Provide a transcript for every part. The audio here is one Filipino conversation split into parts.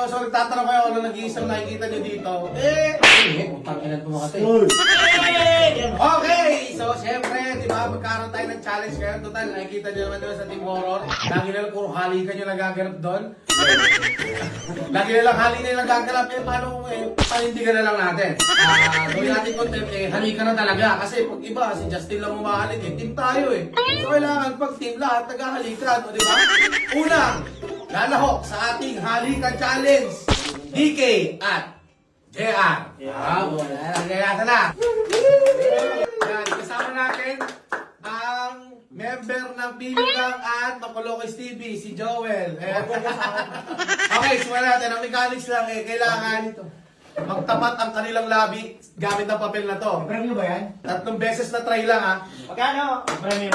So nagtatanong kayo ano nag-iisang nakikita nyo dito. Utang ilan po makatay. Okay! So syempre, di ba, magkaroon tayo ng challenge ngayon. Total, nakikita nyo naman doon sa Team Horror. Lagi na lang puro halikan nyo nagaganap doon. Lagi na lang halikan nyo nagaganap. Paano panindigan na lang natin? Gawin natin content, halikan na talaga. Kasi pag iba, si Justin lang umahalik team tayo So kailangan pag team lahat, naghahalikan. O di ba? Unang, lalahok sa ating halikan challenge. DK at JR. Nagayasa na. Yan, kasama natin ang member ng Bilugang at Makulokis TV, si Joel. Okay, simulan natin. Ang mechanics lang kailangan magtapat ang kanilang labi gamit ang papel na to. Premyo ba yan? 3 beses na try lang Magkano? Premyo.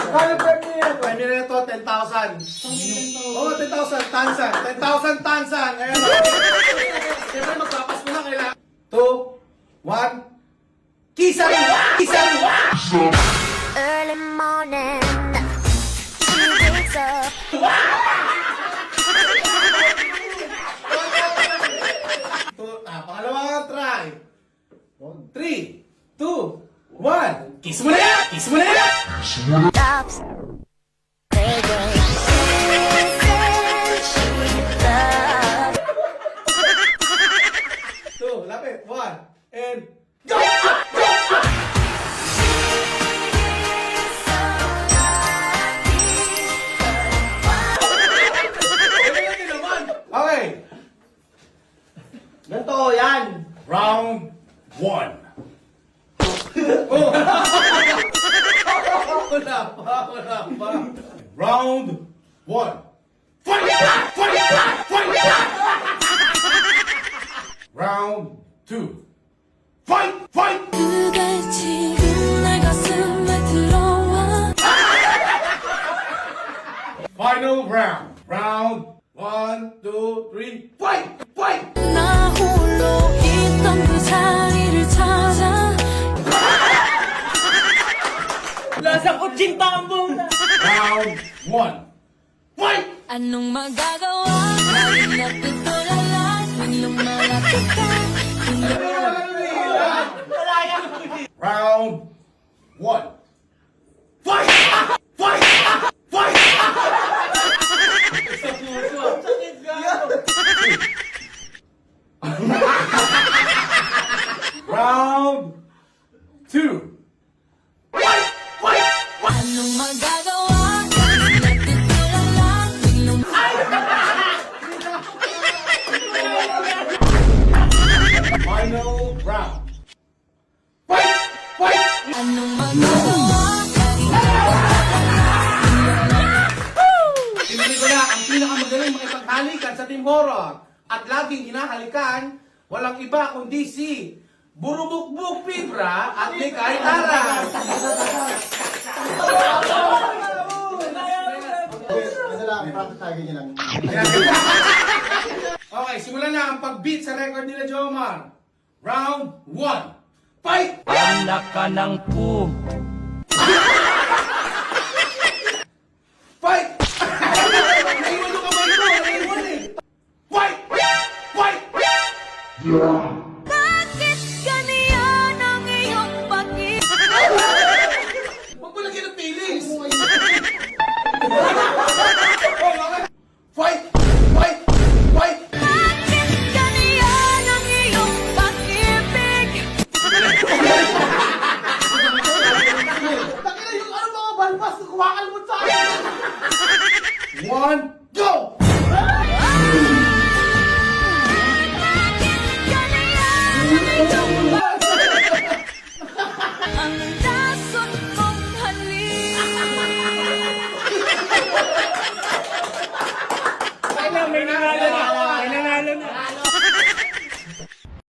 Premyo na ito, 10,000. Oo, 10,000 tansan. 10,000 tansan. Ayan o. Siyempre magpapas mo lang kailangan. 2, 1, Kisan! Kisan! Early morning, she wakes up. Pangalawang try. 3, 2, 1. Kiss mo na yan! Kiss mo na yan! Stops. Crazy. She loves. 2, lapit. 1, and go! Okay. Ganito yan. Round 1. Wala pa. Round 1. Fight! Fight! Fight! Round 2. Fight! Fight! 누가 지금 내 가슴에 들어와. Final round. Round 1, 2, 3. Fight! Fight! 나 홀로 있던 그 자리를 찾아. Nasa kutsing tambong. Round 1. Fight! Anong magagawa? Lagi natutulala. Tuwing lumalapit ka. Round 1. Fight! Fight! Fight! Round 2. Fight! Fight! Anong magagawa? Lagi natutulala. Tuwing Final round. Fight! Fight! Anong magagawa? Lagi Pinili ko na ang pinakamagaling makipaghalikan sa Team Horror at laging hinahalikan, walang iba kundi si Burubukbuk Fibra at Mikay Tara. Okay, simulan na ang pag-beat sa record nila Jomar. Round 1. Fight! Anak ka ng pu. Fight! Naiwan yung kamay ko! Naiwan eh! Fight! Fight! Bakit ganyan ang iyong pag-ibig? Huwag mo lagyan ng feelings! Fight! Fight! Fight! Bakit ganyan ang iyong pag-ibig? Takina yung ano mga balbas na kumakalmot sa akin! 1, go! Ang